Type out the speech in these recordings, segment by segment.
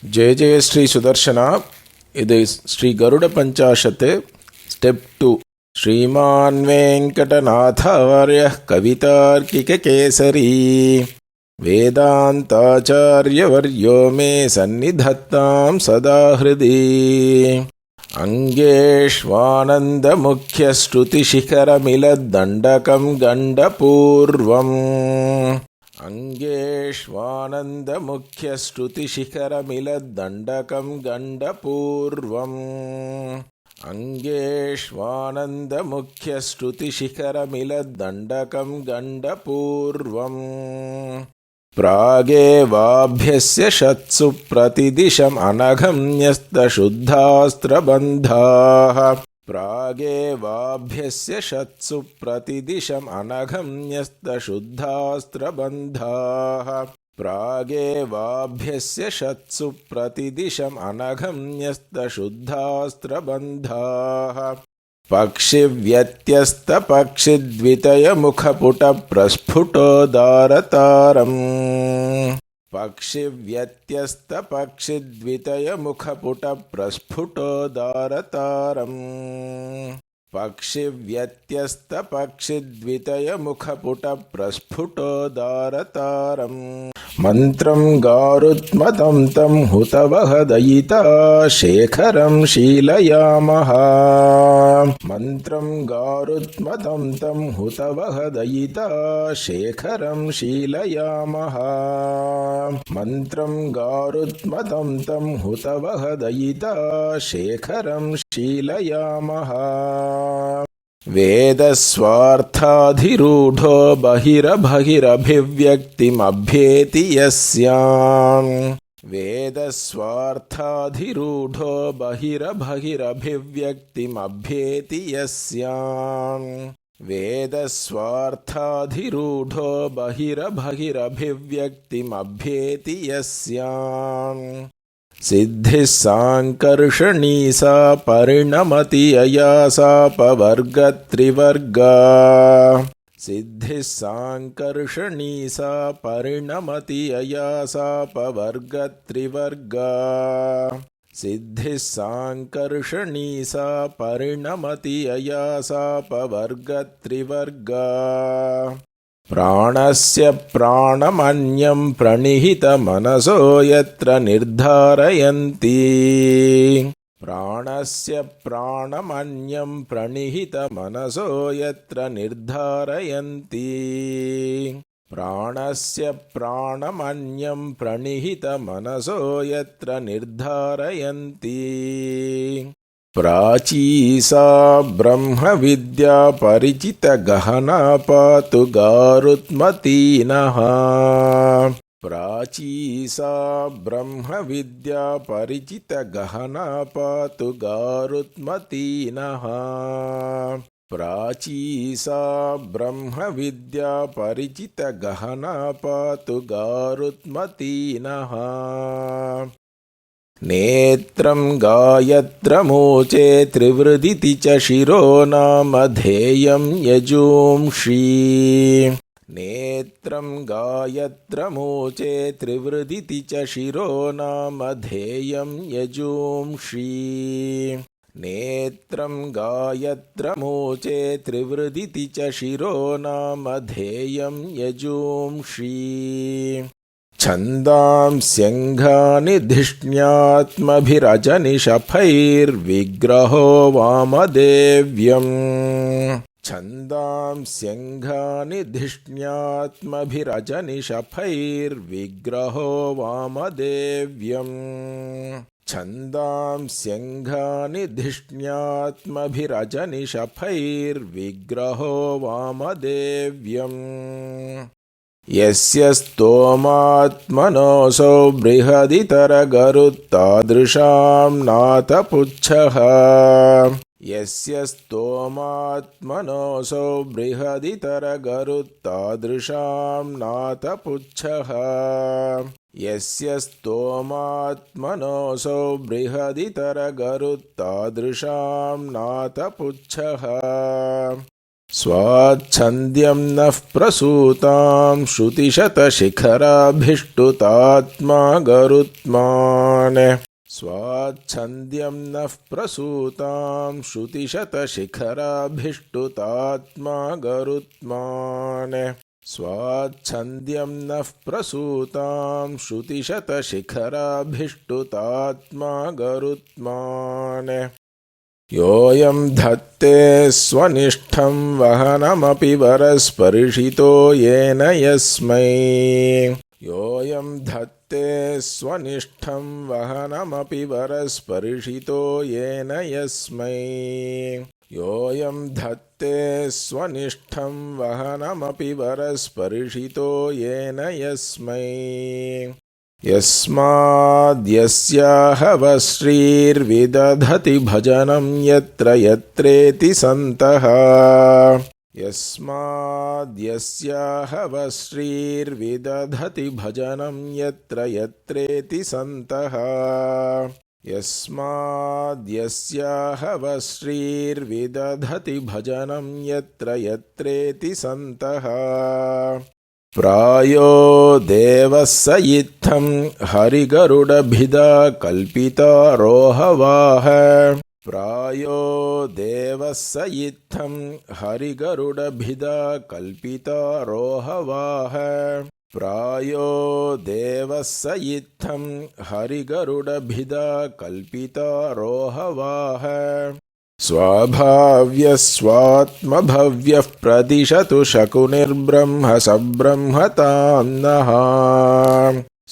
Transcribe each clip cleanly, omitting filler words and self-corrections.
जय जय श्री सुदर्शन। इदु श्री गरुड़ पंचाशत् स्टेप 2। श्रीमान् वेंकटनाथार्यः कवितार्किककेसरी वेदान्ताचार्यवर्यो मे सन्निधत्तां सदा हृदि। अङ्गेष्वानन्दमुख्यश्रुतिशिखरमिलद्दण्डकं गण्डपूर्वम् अङ्गेष्वानन्दमुख्यश्रुतिशिखरमिलद्दण्डकं गण्डपूर्वम् अङ्गेष्वानन्दमुख्यश्रुतिशिखरमिलद्दण्डकं गण्डपूर्वम् प्रागेवाभ्यस्य षत्सु प्रतिदिशम् अनघम्यस्तशुद्धास्त्रबन्धाः प्रागेवाभ्यस्य षत्सु प्रतिदिशम् अनघम्यस्तशुद्धास्त्रबन्धाः प्रागेवाभ्यस्य षत्सु प्रतिदिशम् अनघम्यस्तशुद्धास्त्रबन्धाः पक्षिव्यत्यस्तपक्षिद्वितयमुखपुटप्रस्फुटोदारतारम् पक्षिव्यत्यस्तपक्षिद्वितयमुखपुटप्रस्फुटोदारतारम् पक्षिव्यत्यस्तपक्षिद्वितयमुखपुटप्रस्फुटोदारतारम् मन्त्रं गारुत्मतं तं हुतवहदयिता शेखरं शीलयामः मन्त्रं गारुत्मतं तं हुतवहदयिता शेखरं शीलयामः मन्त्रं गारुत्मतं तं हुतवहदयिता शेखरं शीलयामः वेदस्वार्थाधिरूढो बहिरबहिरभिव्यक्तिमभ्येति यस्याम् वेदस्वार्थाधिरूढो बहिरबहिरभिव्यक्तिमभ्येति यस्याम् वेदस्वार्थाधिरूढो बहिरबहिरभिव्यक्तिमभ्येति यस्याम् सिद्धिः सांकर्षणी सा परिणमति यया सापवर्गत्रिवर्गा सिद्धिः सांकर्षणी सा परिणमति यया सापवर्गत्रिवर्गा सिद्धिः सांकर्षणी सा परिणमति यया सापवर्गत्रिवर्गा प्राणस्य प्राणमन्यं प्रणिहितमनसो यत्र निर्धारयन्ति प्राणस्य प्राणमन्यं प्रणिहितमनसो यत्र निर्धारयन्ति प्राणस्य प्राणमन्यं प्रणिहितमनसो यत्र निर्धारयन्ति प्राची सा ब्रह्मविद्या परिचितगहना पातु गारुत्मतीनः प्राची सा ब्रह्मविद्या परिचितगहना पातु गारुत्मतीनः प्राची सा ब्रह्मविद्या परिचितगहना पातु गारुत्मतीनः नेत्रं गायत्रमोचे त्रिवृदिति च शिरो नामधेयं यजूंषि नेत्रं गायत्रमोचे त्रिवृदिति च शिरो नामधेयं यजूंषि नेत्रं गायत्रमोचे त्रिवृदिति च शिरो नामधेयं यजूंषि छन्दांस्यङ्घानि धिष्ण्यात्मभिरजनिशफैर्विग्रहो वामदेव्यम् छन्दांस्यङ्घानि धिष्ण्यात्मभिरजनिशफैर्विग्रहो वामदेव्यम् छन्दांस्यङ्घानि धिष्ण्यात्मभिरजनिशफैर्विग्रहो वामदेव्यम् यस्य स्तोमात्मनोऽसौ बृहदितरगरुत्तादृशां नाथपुच्छः यस्य स्तोमात्मनोऽसौ बृहदितरगरुत्तादृशां नातपुच्छः यस्य स्तोमात्मनोऽसौ बृहदितरगरुत्तादृशां नातपुच्छः स्वाच्छन्द्यं नः प्रसूतां श्रुतिशतशिखराभिष्टुतात्मा गरुत्मान् स्वाच्छन्द्यं नः प्रसूतां श्रुतिशतशिखराभिष्टुतात्मा गरुत्मान् स्वाच्छन्द्यं नः प्रसूतां श्रुतिशतशिखराभिष्टुतात्मा गरुत्मान् योऽयं धत्ते स्वनिष्ठं वहनमपि वरस्पर्शितो येन यस्मै योऽयं धत्ते स्वनिष्ठं वहनमपि वरस्पर्शितो येन यस्मै योऽयं धत्ते स्वनिष्ठं वहनमपि वरस्पर्शितो येन यस्मै यस्माद्यस्याहवश्रीर्विदधति भजनं यत्र यत्रेति सन्तः यस्माद्यस्याहवश्रीर्विदधति भजनं यत्र यत्रेति सन्तः यस्माद्यस्याहवश्रीर्विदधति भजनं यत्र यत्रेति सन्तः प्रायो देवः स इत्थं हरिगरुडभिदा कल्पितारोहवाह प्रायो देवः स इत्थं हरिगरुडभिदा कल्पितारोहवाह प्रायो देवः स इत्थं हरिगरुडभिदा कल्पितारोहवाह स्वाभाव्यस्वात्मभव्यः प्रदिशतु शकुनिर्ब्रह्म सब्रह्मतां नः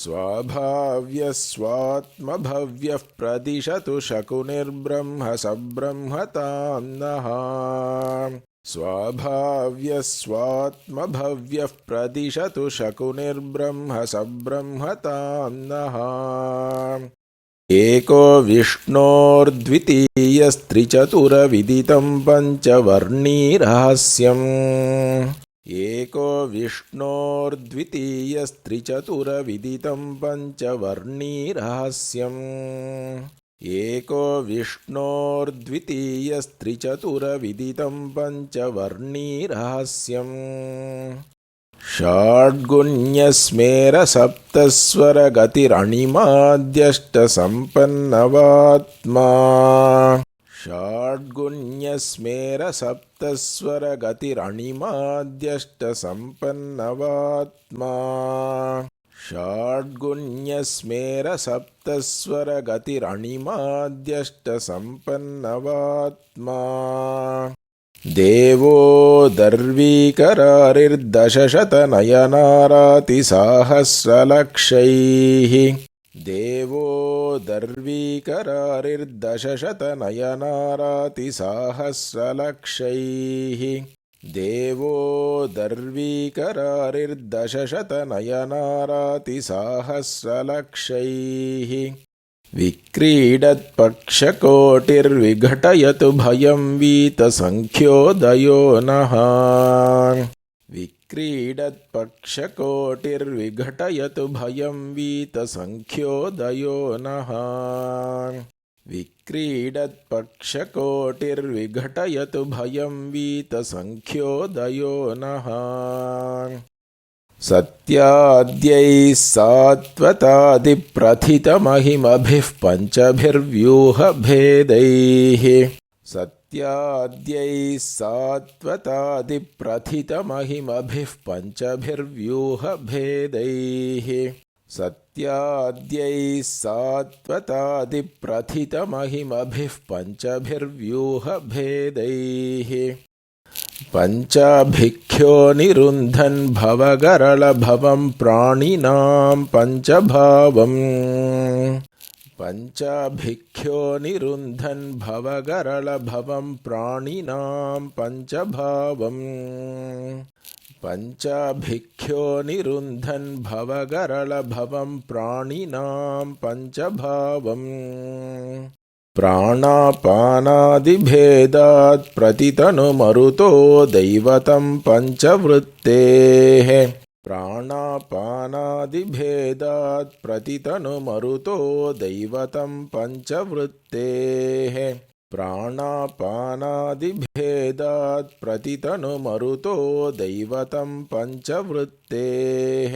स्वाभाव्यस्वात्मभव्यः प्रदिशतु शकुनिर्ब्रह्म सब्रह्मतां नः स्वाभाव्यस्वात्मभव्यः प्रदिशतु शकुनिर्ब्रह्म सब्रह्मतां नः एको विष्णोर्द्वितीयस्त्रिचतुरविदितं पञ्चवर्णीरहस्यम् एको विष्णोर्द्वितीयस्त्रिचतुरविदितं पञ्चवर्णीरहस्यम् एको विष्णोर्द्वितीयस्त्रिचतुरविदितं पञ्चवर्णीरहस्यम् षड्गुण्यस्मेरसप्तस्वरगतिरणिमाद्यष्टसम्पन्नवात्मा षड्गुण्यस्मेरसप्तस्वरगतिरणिमाद्यष्टसम्पन्नवात्मा षड्गुण्यस्मेरसप्तस्वरगतिरणिमाद्यष्टसम्पन्नवात्मा देवो दर्वीकरारिर्दशशतनयनारातिसाहस्रलक्षैः देवो दर्वीकरारिर्दशशतनयनारातिसाहस्रलक्षैः देवो दर्वीकरारिर्दशशतनयनारातिसाहस्रलक्षैः विक्रीडत्पक्षकोटिर्विघटयतु भयं वीतसङ्ख्योदयो नः विक्रीडत्पक्षकोटिर्विघटयतु भयं वीतसङ्ख्योदयो नः विक्रीडत्पक्षकोटिर्विघटयतु भयं वीतसङ्ख्योदयो नः सत्याद्यैः सात्वतादिप्रथितमहिमभिः पञ्चभिर्व्यूहभेदैः सत्याद्यैः सात्वतादिप्रथितमहिमभिः पञ्चभिर्व्यूहभेदैः सत्याद्यैः सात्वतादिप्रथितमहिमभिः पञ्चभिर्व्यूहभेदैः पञ्चाभिख्यो निरुन्धन् भवगरलभवं प्राणिनां पञ्चभावम् पञ्चाभिख्यो निरुन्धन् भवगरलभवं प्राणिनां पञ्चभावम् पञ्चाभिख्यो निरुन्धन् भवगरलभवं प्राणिनां पञ्चभावम् प्राणापानादिभेदात् प्रतितनुमरुतो दैवतं पञ्चवृत्तेः प्राणापानादिभेदात् प्रतितनुमरुतो दैवतं पञ्चवृत्तेः प्राणापानादिभेदात् प्रतितनुमरुतो दैवतं पञ्चवृत्तेः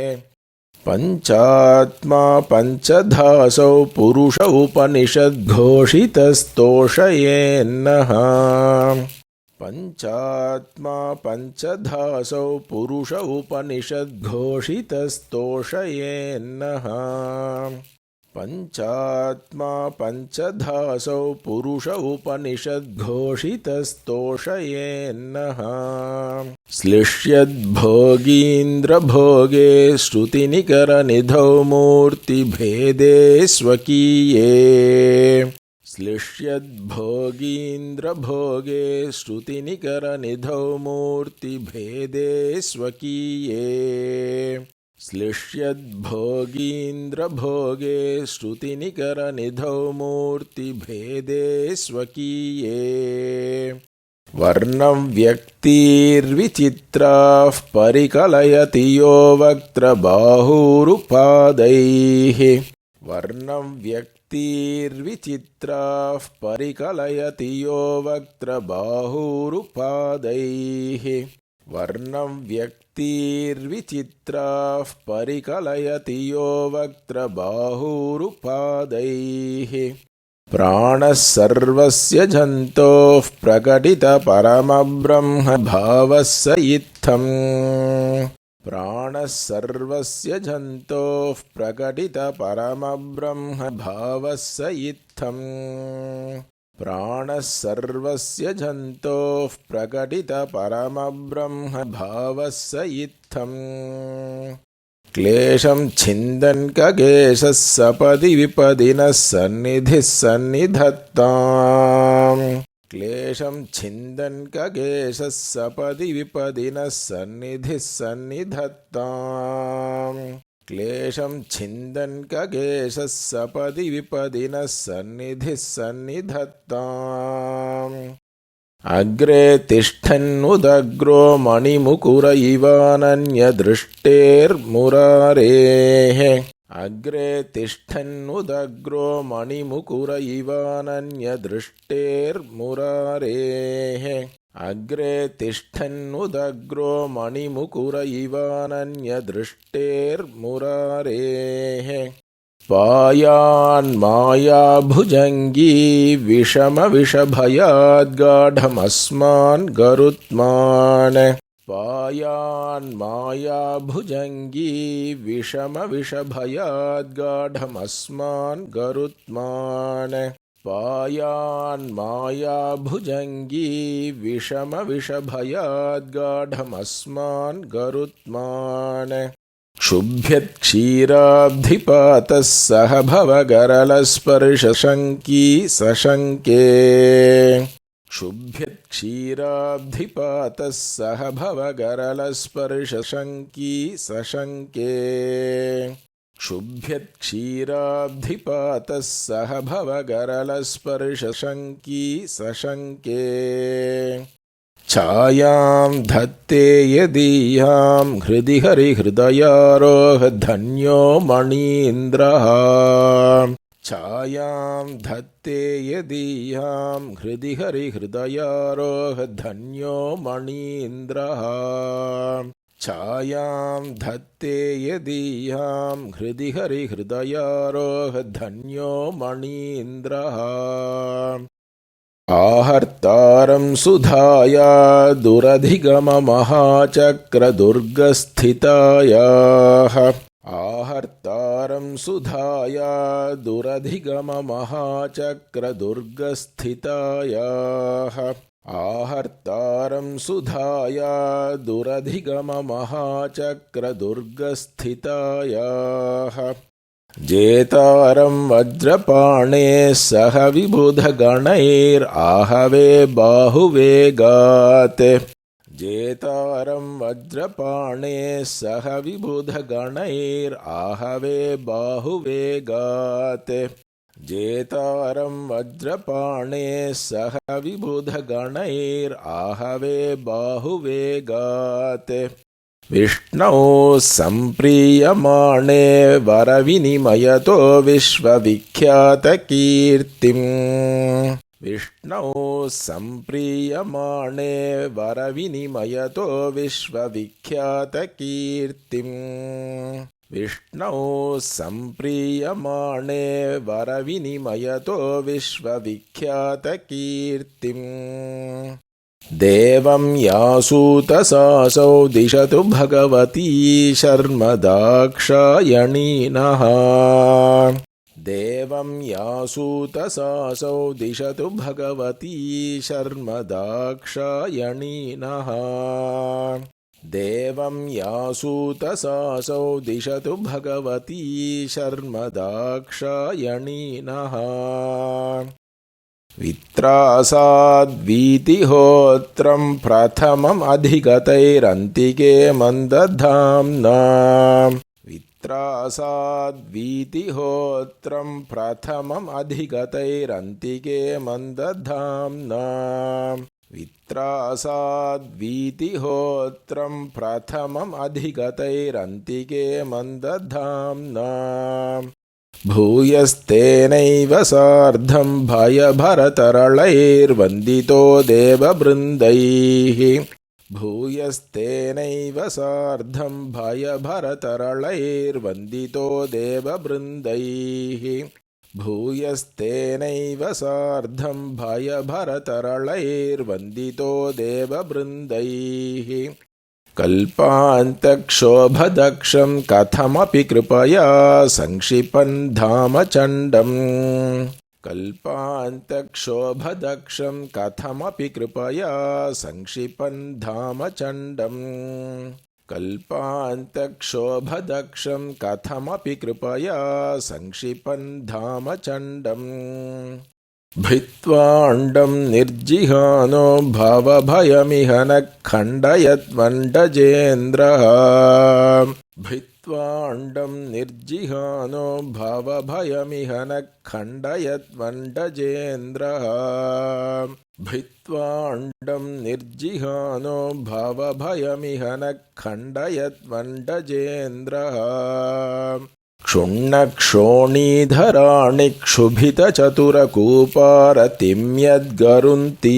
पञ्चात्मा पञ्चधासौ पुरुष उपनिषद्घोषितस्तोषयेन्नः पञ्चात्मा पञ्चधासौ पुरुष उपनिषद्घोषितस्तोषयेन्नः पञ्चात्मा पञ्चधासौ पुरुष उपनिषद्घोषितस्तोषयेन्नः श्लिष्यद्भोगीन्द्रभोगे श्रुतिनिकरनिधौ मूर्तिभेदे स्वकीये श्लिष्यद्भोगीन्द्रभोगे श्रुतिनिकरनिधौ मूर्तिभेदे स्वकीये श्लिष्यद्भोगीन्द्रभोगे श्रुतिनिकरनिधौ मूर्तिभेदे स्वकीये वर्णव्यक्तिर्विचित्राः परिकलयति यो वक्त्रबाहुरुपादैः वर्णव्यक्तिर्विचित्राः परिकलयति यो वक्त्रबाहुरुपादैः वर्णव्यक्तिर्विचित्राः परिकलयति यो वक्त्रबाहुरुपादैः प्राणः सर्वस्य जन्तोः प्रकटितपरमब्रह्म भावः स इत्थम् प्राणः सर्वस्य जन्तोः प्रकटितपरमब्रह्म भावः स इत्थम् प्राणः सर्वस्य जन्तोः प्रकटितपरमब्रह्म भावः स इत्थम् क्लेशं छिन्दन् कगेशः सपदि विपदिनः सन्निधिः सन्निधत्ताम् क्लेशं छिन्दन् कगेशः सपदि विपदिनः सन्निधिः सन्निधत्ताम् क्लेशं छिन्दन् कगेशः सपदि विपदिनः सन्निधिः सन्निधत्ताम् अग्रे तिष्ठन्नुदग्रो मणिमुकुर इवानन्यदृष्टेर्मुरारेः अग्रे तिष्ठन्नुदग्रो मणिमुकुर इवानन्यदृष्टेर्मुरारेः अग्रे तिष्ठन्नुदग्रो मणिमुकुर इवानन्यदृष्टेर्मुरारेः पायान्मायाभुजङ्गी विषमविषभयाद्गाढमस्मान् गरुत्मान् पायान्मायाभुजङ्गी विषमविषभयाद्गाढमस्मान् गरुत्मान् पायान्मायाभुजङ्गी विषमविषभयाद्गाढमस्मान् गरुत्मान् क्षुभ्यत्क्षीराब्धिपातः सह भवगरलस्पर्शशङ्की सशङ्के क्षुभ्यत्क्षीराब्धिपातः सह भवगरलस्पर्शशङ्की सशङ्के क्षुभ्यत्क्षीराब्धिपातः सह भवगरलस्पर्शशङ्की सशङ्के छायां धत्ते यदीयां हृदि हरिहृदयारोह धन्यो मणीन्द्रः छायां धत्ते यदीयां हृदि हरिहृदयारोह धन्यो मणीन्द्रः छायां धत्ते यदीयां हृदि हरिहृदयारोह धन्यो मणीन्द्रः आहर्तारं सुधाया दुरधिगममहाचक्रदुर्गस्थितायाः आहर्तारं सुधाया दुरधिगममहाचक्रदुर्गस्थितायाः आहर्तारं सुधाया दुरधिगममहाचक्रदुर्गस्थितायाः जेतारं वज्रपाणे सह विबुधगणैराहवे बाहुवेगात् जेतारं वज्रपाणे सह विबुधगणैराहवे बाहुवेगात् जेतारं वज्रपाणेः सह विबुधगणैराहवे बाहुवेगात् विष्णौ सम्प्रीयमाणे वरविनिमयतो विश्वविख्यातकीर्तिम् विष्णौ सम्प्रीयमाणे वरविनिमयतो विश्वविख्यातकीर्तिम् विष्णौ सम्प्रीयमाणे वरविनिमयतो विश्वविख्यातकीर्तिम् देवं यासूतसासौ दिशतु भगवती शर्मदाक्षायणी नः देवं यासूतसासौ दिशतु भगवती शर्मदाक्षायणी नः देवं यासूतसासौ दिशतु भगवती शर्मदाक्षायणी नः वित्रासाद्वीतिहोत्रं प्रथमम् अधिगतैरन्तिके मन्दधाम्ना वित्रासाद्वीतिहोत्रं प्रथमम् अधिगतैरन्तिके मन्दधाम्ना वित्रासाद्वीतिहोत्रं प्रथमम् अधिगतैरन्तिके मन्दधाम्ना भूयस्तेनैव सार्धं भयभरतरलैर्वन्दितो देववृन्दैः भूयस्तेनैव सार्धं भयभरतरलैर्वन्दितो देववृन्दैः भूयस्तेनैव सार्धं भयभरतरलैर्वन्दितो देववृन्दैः कल्पान्तक्षोभदक्षं कथमपि कृपया संक्षिपन् धामचण्डम् कल्पान्तक्षोभदक्षं कथमपि कृपया संक्षिपन् धामचण्डम् कल्पान्तक्षोभदक्षं कथमपि कृपया संक्षिपन् धामचण्डम् भित्त्वाण्डं निर्जिहानो भवभयमिह न खण्डयद्वण्डजेन्द्रः भित्त्वाण्डं निर्जिहानो भवभयमिह न खण्डयद्वण्डजेन्द्रः भित्त्वाण्डं निर्जिहानो भवभयमिह न खण्डयद्वण्डजेन्द्रः क्षुण्णक्षोणीधराणि क्षुभितचतुरकूपारतिम्यद्गरुन्ती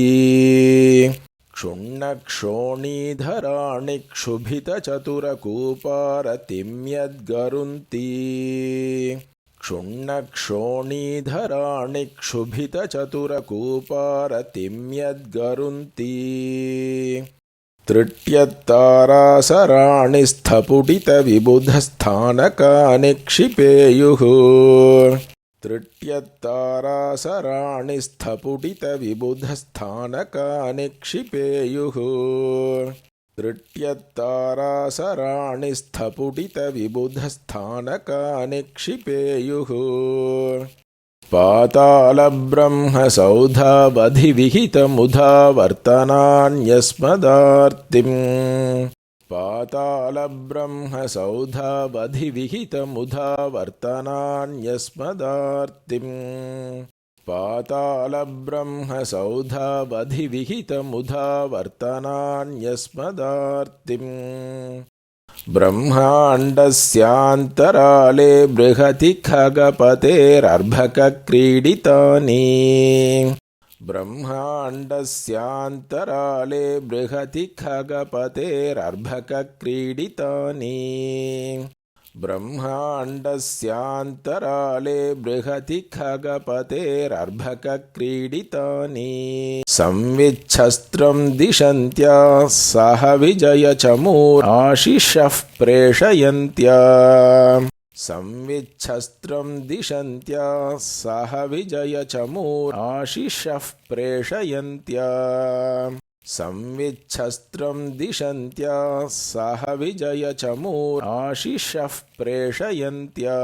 क्षुण्णक्षोणीधराणि क्षुभितचतुरकूपारतिम्यद्गरुन्ती क्षुण्णक्षोणीधराणि क्षुभितचतुरकूपारतिम्यद्गरुन्ती तृट्यत्तारासराणि स्थपुटितविबुधस्थानकानि क्षिपेयुः तृट्यत्तारासराणि स्थपुटितविबुधस्थानकानि क्षिपेयुः तृट्यत्तारासराणि स्थपुटितविबुधस्थानकानि क्षिपेयुः पातालब्रह्मसौधावधिविहितमुधावर्तनान्यस्मदार्तिम् पातालब्रह्मसौधावधिविहितमुधावर्तनान्यस्मदार्तिम् पातालब्रह्मसौधावधिविहितमुधावर्तनान्यस्मदार्तिम् ब्रह्माण्डस्यान्तराले बृहति खगपतेरर्भकक्रीडितानि ब्रह्माण्डस्यान्तराले बृहति खगपतेरर्भकक्रीडितानि ब्रह्माण्डस्यान्तराले बृहति खगपतेरर्भकक्रीडितानि संविच्छस्त्रं दिशन्त्या सह विजयचमूराशिषः प्रेषयन्त्या संविच्छस्त्रं दिशन्त्या सह विजयचमूराशिषः प्रेषयन्त्या संविच्छस्त्रं दिशन्त्या सह विजयचमूराशिषः प्रेषयन्त्या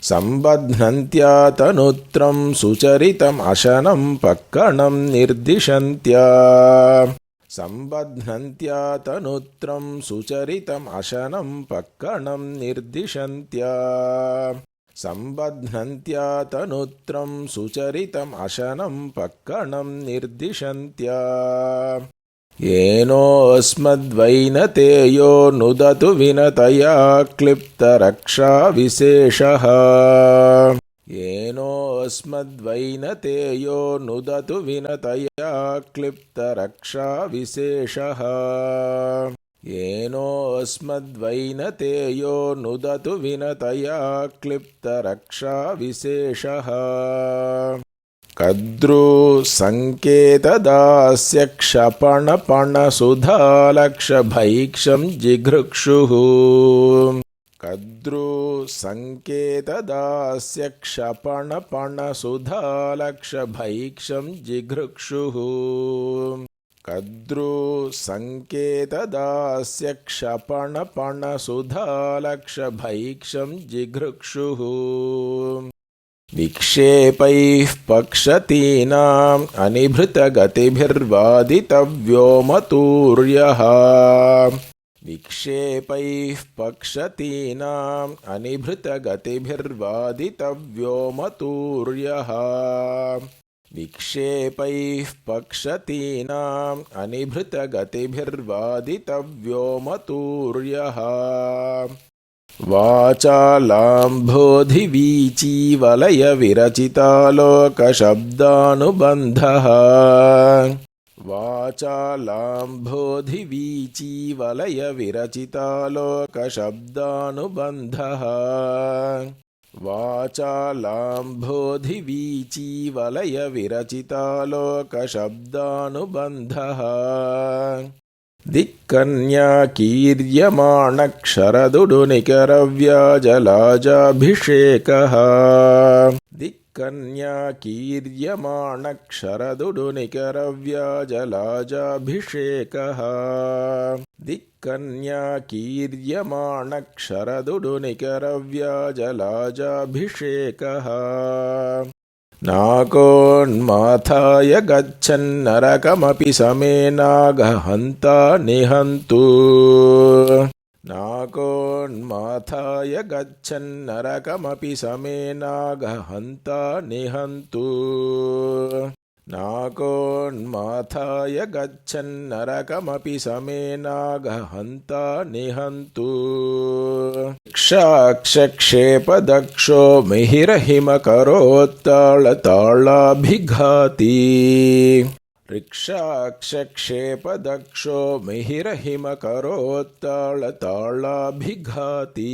सम्बध्नन्त्या तनुत्रं सुचरितम् अशनं पक्कणं निर्दिशन्त्या सम्बध्नन्त्या तनुत्रं सुचरितम् अशनं पक्कणं निर्दिशन्त्या सम्बध्नन्त्या तनुत्रं सुचरितम् अशनं पक्कणं निर्दिशन्त्या येनोऽस्मद्वैनतेयो नुदतु विनतया क्लिप्तरक्षाविशेषः येनोऽस्मद्वैनतेयो नुदतु विनतया क्लिप्तरक्षाविशेषः येनोऽस्मद्वैनतेयो नुदतु विनतया क्लिप्तरक्षाविशेषः कद्रुसङ्केतदास्य क्षपणपणसुधालक्षभैक्षं जिघृक्षुः कद्रुसङ्केतदास्य क्षपणपणसुधालक्षभैक्षं जिघृक्षुः कद्रुसङ्केतदास्य क्षपणपणसुधालक्षभैक्षं जिघृक्षुः विक्षेपैः पक्षतीनाम् अनिभृतगतिभिर्वादितव्योमतूर्यः विक्षेपैः पक्षतीनाम् अनिभृतगतिभिर्वादितव्योमतूर्यः विक्षेपैः पक्षतीनाम् अनिभृतगतिभिर्वादितव्योमतूर्यः वाचालाम्भोधिवीचीवलयविरचितालोकशब्दानुबन्धः वाचालाम्भोधिवीचीवलयविरचितालोकशब्दानुबन्धः वाचालाम्भोधिवीचीवलयविरचितालोकशब्दानुबन्धः दिक्कन्याकीर्यमाणक्षरदुडुनिकरव्याजलाजाभिषेकः दिक्कन्याकीर्यमाणक्षरदुडुनिकरव्याजलाजाभिषेकः दिक्कन्याकीर्यमाणक्षरदुडुनिकरव्याजलाजाभिषेकः नाकोन्माथाय गच्छन्नरकमपि समेनागहन्ता निहन्तु नाकोन्माथाय गच्छन्नरकमपि समेनागहन्ता निहन्तु नाकोन्माथाय गच्छन्नरकमपि समेनागहन्ता निहन्तु क्षाक्षक्षेपदक्षो मिहिरहिमकरोत्ताळताळाभिघाती ऋक्षाक्षक्षेपदक्षो मिहिरहिमकरोत्ताळताळाभिघाती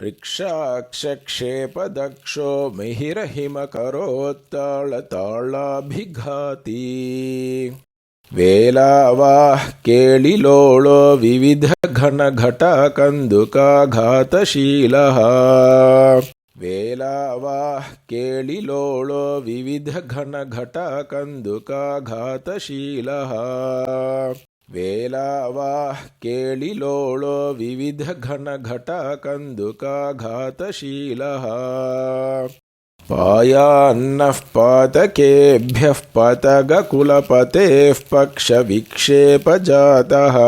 ऋक्षाक्षक्षेपदक्षो मिहिरहिमकरोत्ताळताळाभिघाती वेलावाः केळिलोळो विविधघनघटाकन्दुकाघातशीलः वेलावाः केळिलोळो विविधघनघटाकन्दुकाघातशीलः वेलावाः केळिलोळो विविधघनघटाकन्दुकाघातशीलः पायान्नः पातकेभ्यः पतगकुलपतेः पक्षविक्षेपजातः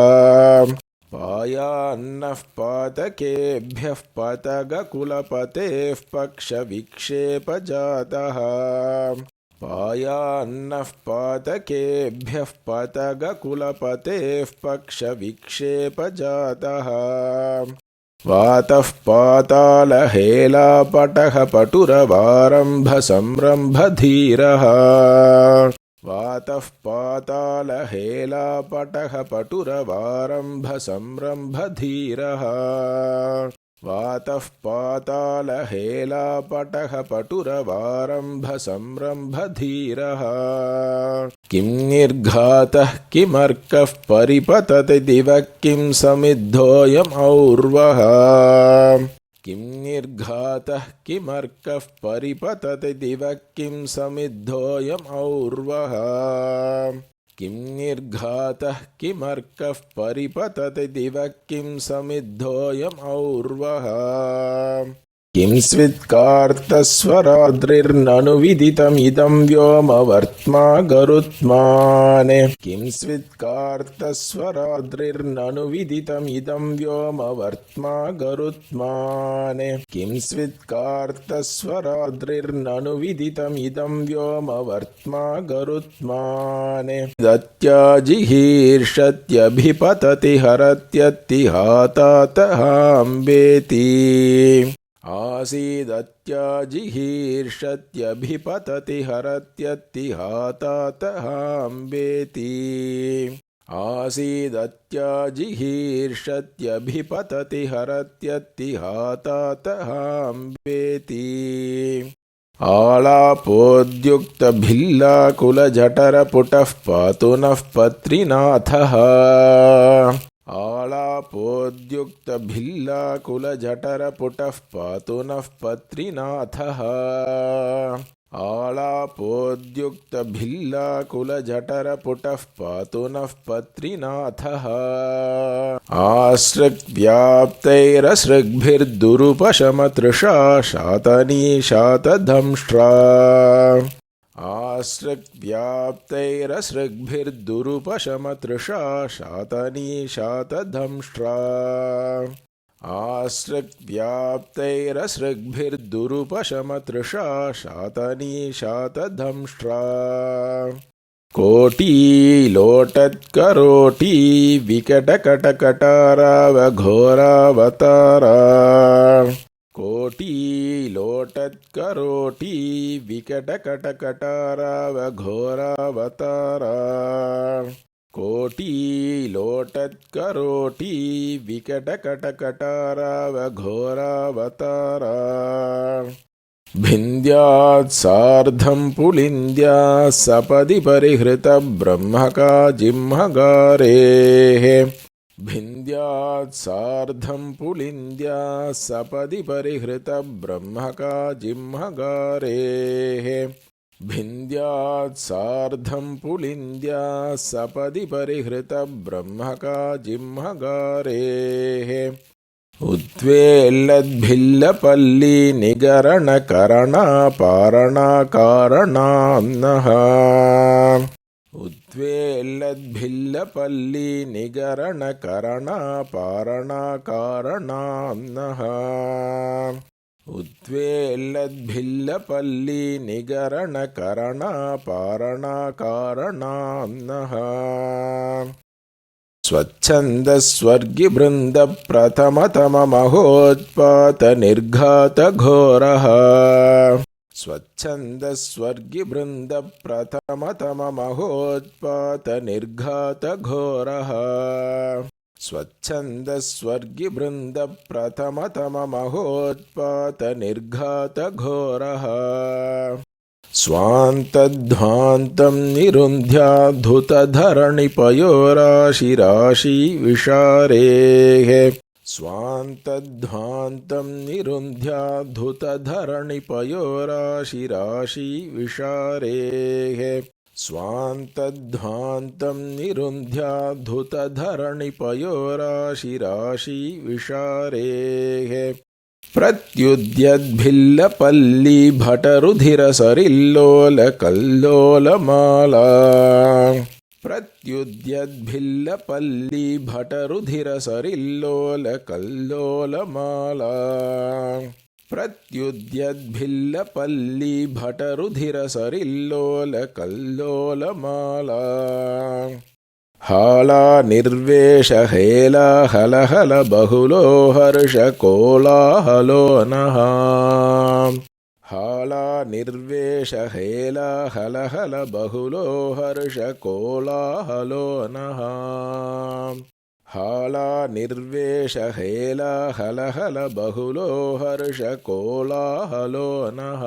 पायान्नः पातकेभ्यः पतगकुलपतेः पक्षविक्षेपजातः पायान्नः पातकेभ्यः पतगकुलपतेः पक्षविक्षेपजातः वातः पातालहेलापटः पटुरवारम्भसंरम्भधीरः वातः पातालहेलापटः पटुरवारम्भसंरम्भधीरः वातः पातालहेलापटः पटुरवारम्भसंरम्भधीरः किं निर्घातः किमर्कः परिपतति दिवः किं समिद्धोऽयमौर्वः किं निर्घातः किमर्कः परिपतति दिवः किं समिद्धोऽयमौर्वः किं निर्घातः किमर्कः परिपतति दिवः किं समिद्धोऽयमौर्वः किं स्वित्कार्तस्वराद्रिर्ननु विदितमिदं व्योमवर्त्मा गरुत्माने किं स्वित्कार्तस्वराद्रिर्ननु विदितमिदं व्योमवर्त्मा गरुत्माने किं स्वित्कार्तस्वराद्रिर्ननु विदितमिदं व्योमवर्त्मा गरुत्माने दत्याजिहीर्षत्यभिपतति हरत्यत्तिहातातहाम्बेति आसीदत्याजिहीर्षत्यभिपतति हरत्यत्तिहातातहाम्बेति आसीदत्याजिहीर्षत्यभिपतति हरत्यत्तिहातातहाम्बेति आलापोद्युक्तभिल्लाकुलजठरपुटः पातु नः पत्रिनाथः आलापोद्युक्तभिल्लाकुलजठरपुटः पातु नः पत्रिनाथः आलापोद्युक्तभिल्लाकुलजठरपुटः पातु नः पत्रिनाथः आसृग्व्याप्तैरसृग्भिर्दुरुपशमतृषा शातनीशातदंष्ट्रा आसृग्व्याप्तैरसृग्भिर्दुरुपशमतृषा शातनीशातदंष्ट्रा आसृग्व्याप्तैरसृग्भिर्दुरुपशमतृषा शातनीशातदंष्ट्रा कोटीलोटत्करोटी विकटकटकटारावघोरावतारा कोटीलोटत्करोटी विकटकटकटारावघोरावतारा कोटीलोटत्करोटी विकटकटकटारावघोरावतारा भिन्द्यात् सार्धं पुलिन्द्या सपदि परिहृतब्रह्मका जिह्मगारेः भिन्द्यात् सार्धं पुलिन्द्या सपदि परिहृतब्रह्मका जिह्मगारेः भिन्द्यात् सार्धं पुलिन्द्या सपदि परिहृतब्रह्मका जिह्मगारेः उद्वेल्लद्भिल्लपल्ली निगरणकरणापारणाकारणाम्नः उद्वेल्लद्भिल्लपल्ली निगरणकरणापारणाकारणाम्नः उद्वेल्लद्भिल्लपल्ली निगरणकरणापारणाकारणाम्नः स्वच्छन्दस्वर्गिबृन्दप्रथमतममहोत्पातनिर्घातघोरः स्वच्छन्दस्वर्गिबृन्दप्रथमतममहोत्पातनिर्घातघोरः स्वच्छन्दस्वर्गिबृन्दप्रथमतममहोत्पातनिर्घातघोरः स्वान्तध्वान्तं निरुन्ध्याद्धुतधरणिपयोराशिराशि विशारेः स्वान्तध्वान्तं निरुन्ध्याद्धुतधरणिपयोराशिराशि विशारेः स्वान्तध्वान्तं निरुन्ध्याद्धुतधरणिपयोराशिराशि विशारेः प्रत्युद्यद्भिल्लपल्ली भटरुधिरसरिल्लोलकल्लोलमाला प्रत्युद्यद्भिल्लपल्ली भटरुधिरसरिल्लोलकल्लोलमाला प्रत्युद्यद्भिल्लपल्ली भटरुधिरसरिल्लोलकल्लोलमाला हालानिर्वेशहेलाहलहल बहुलो हर्षकोलाहलो नः हालानिर्वेशहेलाहलहल बहुलो हर्षकोलाहलो नः हालानिर्वेशहेलाहलहल बहुलो हर्षकोलाहलो नः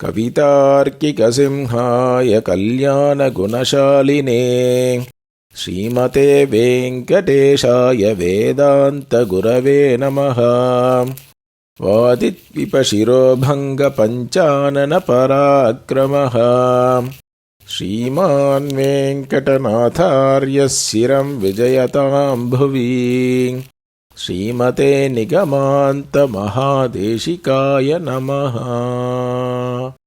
कवितार्किकसिंहाय कल्याणगुणशालिने श्रीमते वेङ्कटेशाय वेदान्तगुरवे नमः वादित्विपशिरोभङ्गपञ्चाननपराक्रमः श्रीमान् वेङ्कटनाथार्यः शिरं विजयतां भुवि श्रीमते निगमान्तमहादेशिकाय नमः।